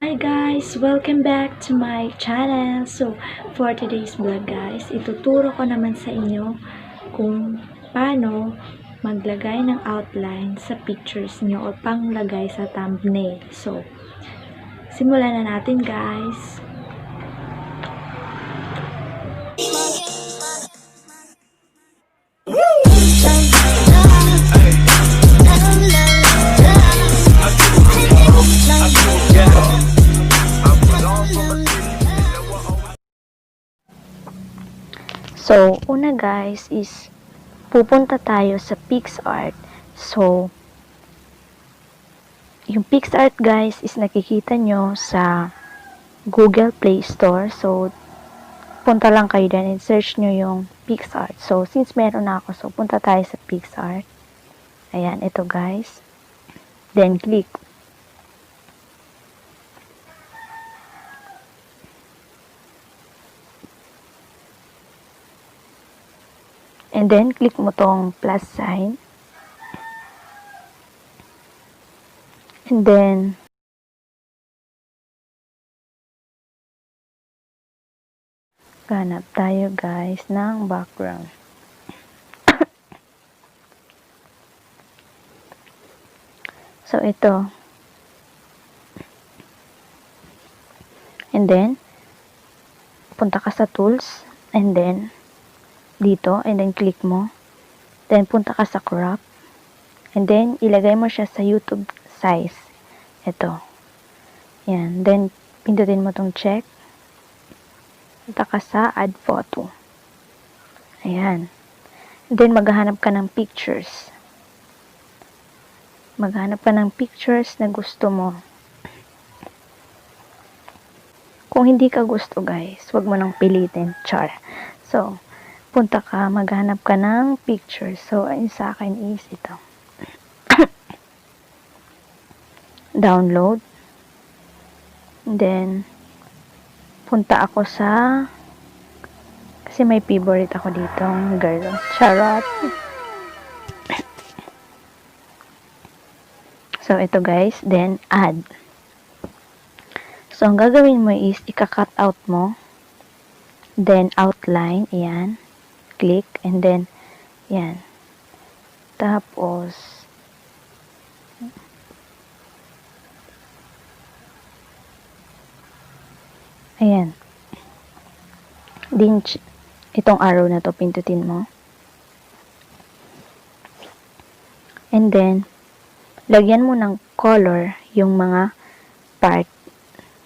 Hi guys! Welcome back to my channel. So, for today's vlog guys, ituturo ko naman sa inyo kung paano maglagay ng outline sa pictures nyo o panglagay sa thumbnail. So, simulan na natin guys. So, una guys is pupunta tayo sa Picsart. So, yung Picsart guys is nakikita nyo sa Google Play Store. So, punta lang kayo dyan and search nyo yung Picsart. So, since meron na ako, so punta tayo sa Picsart. Ayan, ito guys. Then, click. And then, click mo tong plus sign. And then, ganap tayo guys ng background. So, ito. And then, punta ka sa tools. And then, dito. And then, click mo. Then, punta ka sa crop. And then, ilagay mo siya sa YouTube size. Ito. Yan. Then, pindutin mo tong check. Punta ka sa add photo. Ayan. And then, maghahanap ka ng pictures. Maghanap ka ng pictures na gusto mo. Kung hindi ka gusto guys, wag mo nang pilitin. Char. So, punta ka, maghanap ka ng pictures. So, ayun sa akin is ito. Download. And then, punta ako sa, kasi may favorite ako dito, girl. Charot. So, ito guys. Then, add. So, ang gagawin mo is, ika-cut out mo. Then, outline. Ayan. Click. And then, ayan. Tapos, ayan. Din, itong arrow na to, pindutin mo. And then, lagyan mo ng color yung mga part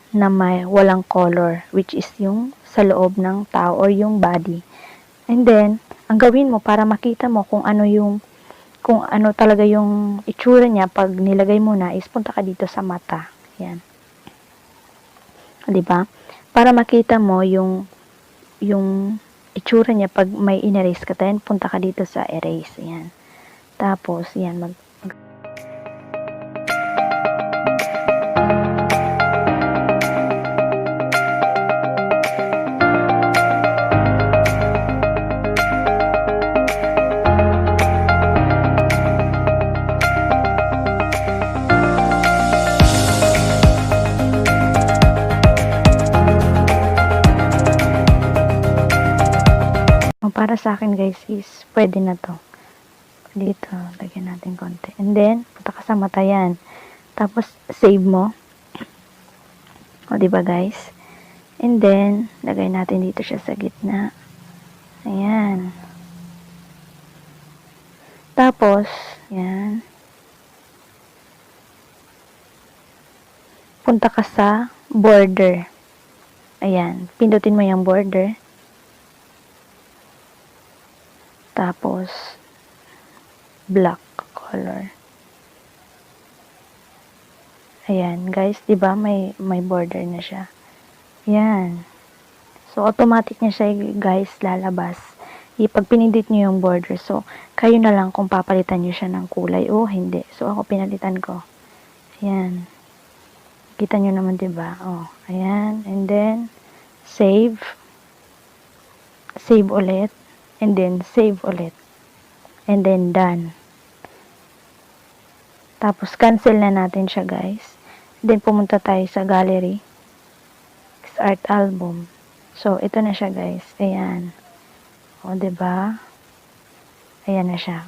na may walang color, which is yung sa loob ng tao or yung body. And then, ang gawin mo para makita mo kung ano talaga yung itsura niya pag nilagay mo na is punta ka dito sa mata. Yan. 'Di ba? Para makita mo yung itsura niya pag may in-erase ka, then punta ka dito sa erase. Yan. Tapos, yan, para sa akin guys is pwede na to. Dito, lagyan natin konti. And then, punta ka sa mata yan. Tapos, save mo. O, diba guys? And then, lagay natin dito siya sa gitna. Ayan. Tapos, yan. Punta ka sa border. Ayan. Pindutin mo yung border. Tapos, black color. Ayan, guys, 'di ba may border na siya. Ayan. So, automatic niya siya, guys, lalabas. Pag pinindit niyo yung border, so, kayo na lang kung papalitan niyo siya ng kulay o hindi. So, ako pinalitan ko. Ayan. Kita niyo naman, 'di ba? Oh, ayan. And then, save. Save ulit. And then, save ulit. And then, done. Tapos, cancel na natin siya, guys. Then, pumunta tayo sa gallery. Picsart album. So, ito na siya, guys. Ayan. O, diba? Ayan na siya.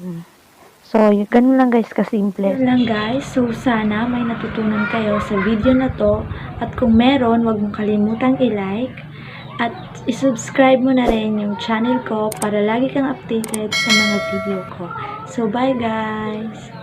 So, ganun lang guys, kasimple. Ganun lang guys. So, sana may natutunan kayo sa video na to. At kung meron, wag mong kalimutang i-like. At i-subscribe mo na rin yung channel ko para lagi kang updated sa mga video ko. So, bye guys!